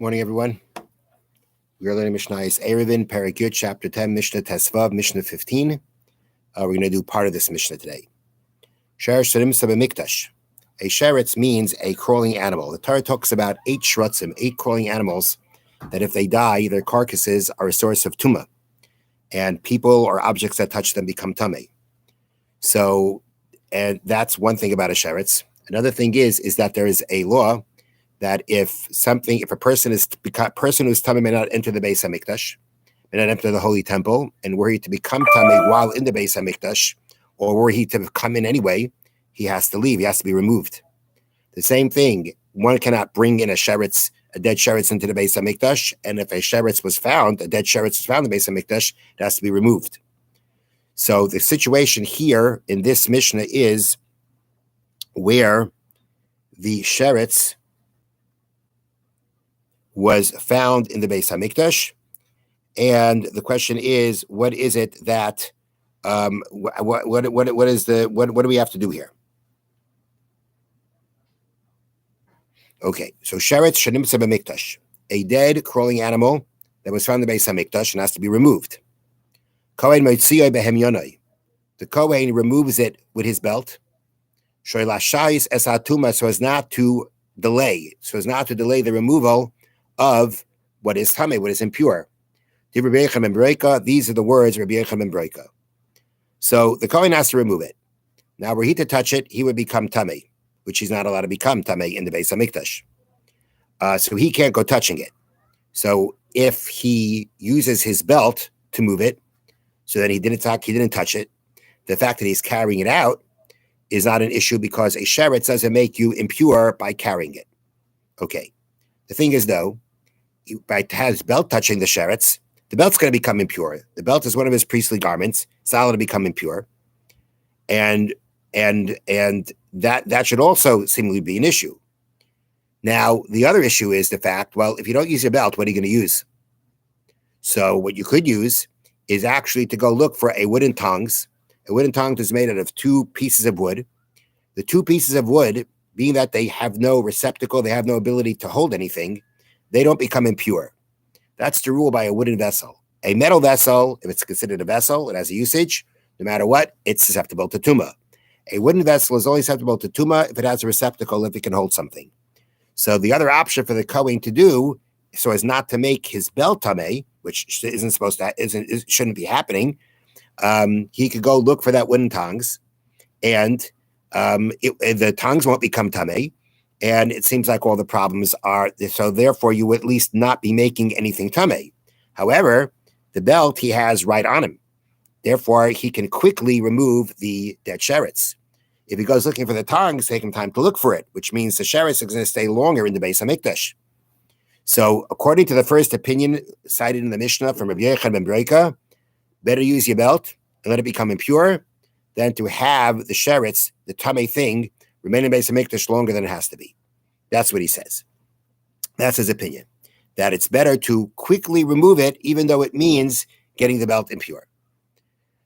Morning, everyone. We are learning Mishna is Erevin, Parakut, chapter 10, Mishnah Tesvav, Mishnah 15. We're going to do part of this Mishnah today. Sheretz Sharim Sabamikdash. A sheretz means a crawling animal. The Torah talks about 8 shrutzim, 8 crawling animals, that if they die, their carcasses are a source of tumah, and people or objects that touch them become tamei. So, and that's one thing about a sheretz. Another thing is that there is a law that if a person who's tamei may not enter the Beis Hamikdash, may not enter the holy temple, and were he to become tamei while in the Beis Hamikdash, or were he to come in anyway, he has to leave. He has to be removed. The same thing. One cannot bring in a dead sheretz into the Beis Hamikdash, and if a dead sheretz was found in the Beis Hamikdash, it has to be removed. So the situation here in this Mishnah is where the sheretz was found in the Beis Hamikdash, and the question is, what is it that what do we have to do here? Okay, so sheretz shenimtza b'mikdash, a dead crawling animal that was found in the Beis Hamikdash and has to be removed. Kohen motziyoi behem yonoi, the Kohen removes it with his belt. Shoylashayis es hatuma, so as not to delay the removal of what is tamei, what is impure. These are the words Rabbi Yechon ben Broika. So the Kohen has to remove it. Now, were he to touch it, he would become tamei, which he's not allowed to become tamei in the Beis Hamikdash. So he can't go touching it. So if he uses his belt to move it, so that he didn't touch it, the fact that he's carrying it out is not an issue, because a sheretz doesn't make you impure by carrying it. Okay. The thing is, though, by his belt touching the sheretz, the belt's going to become impure. The belt is one of his priestly garments. It's not allowed to become impure. And that should also seemingly be an issue. Now, the other issue is the fact, well, if you don't use your belt, what are you going to use? So what you could use is actually to go look for a wooden tongs. A wooden tongs is made out of 2 pieces of wood. The 2 pieces of wood, being that they have no receptacle, they have no ability to hold anything, they don't become impure. That's the rule by a wooden vessel. A metal vessel, if it's considered a vessel, it has a usage, no matter what, it's susceptible to tumah. A wooden vessel is only susceptible to tumah if it has a receptacle, if it can hold something. So the other option for the Kohen to do, so as not to make his belt tamei, which shouldn't be happening, he could go look for that wooden tongs, and the tongs won't become tamei, and it seems like all the problems are, so therefore you would at least not be making anything tamei. However, the belt he has right on him. Therefore, he can quickly remove the dead sheretz. If he goes looking for the tongs, take him time to look for it, which means the sheretz is going to stay longer in the Beis Hamikdash. So, according to the first opinion cited in the Mishnah from Rabbi Yechon ben Broika, better use your belt and let it become impure than to have the sheretz, the tamei thing, remain in Beis Hamikdash longer than it has to be. That's what he says. That's his opinion, that it's better to quickly remove it, even though it means getting the belt impure.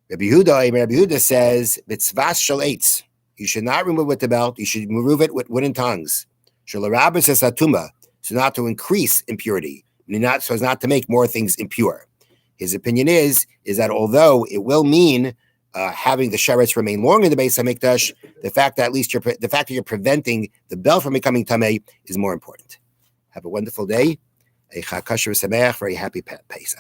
Rabbi Yehuda says, "Mitzvah shel eitz." You should not remove it with the belt. You should remove it with wooden tongs. Shalarabbis es hatuma, so not to increase impurity, so as not to make more things impure. His opinion is that although it will mean having the sheretz remain long in the Beis Hamikdash, the fact that you're preventing the belt from becoming tamei is more important. Have a wonderful day. A chag kosher v'sameach, very happy Pesach.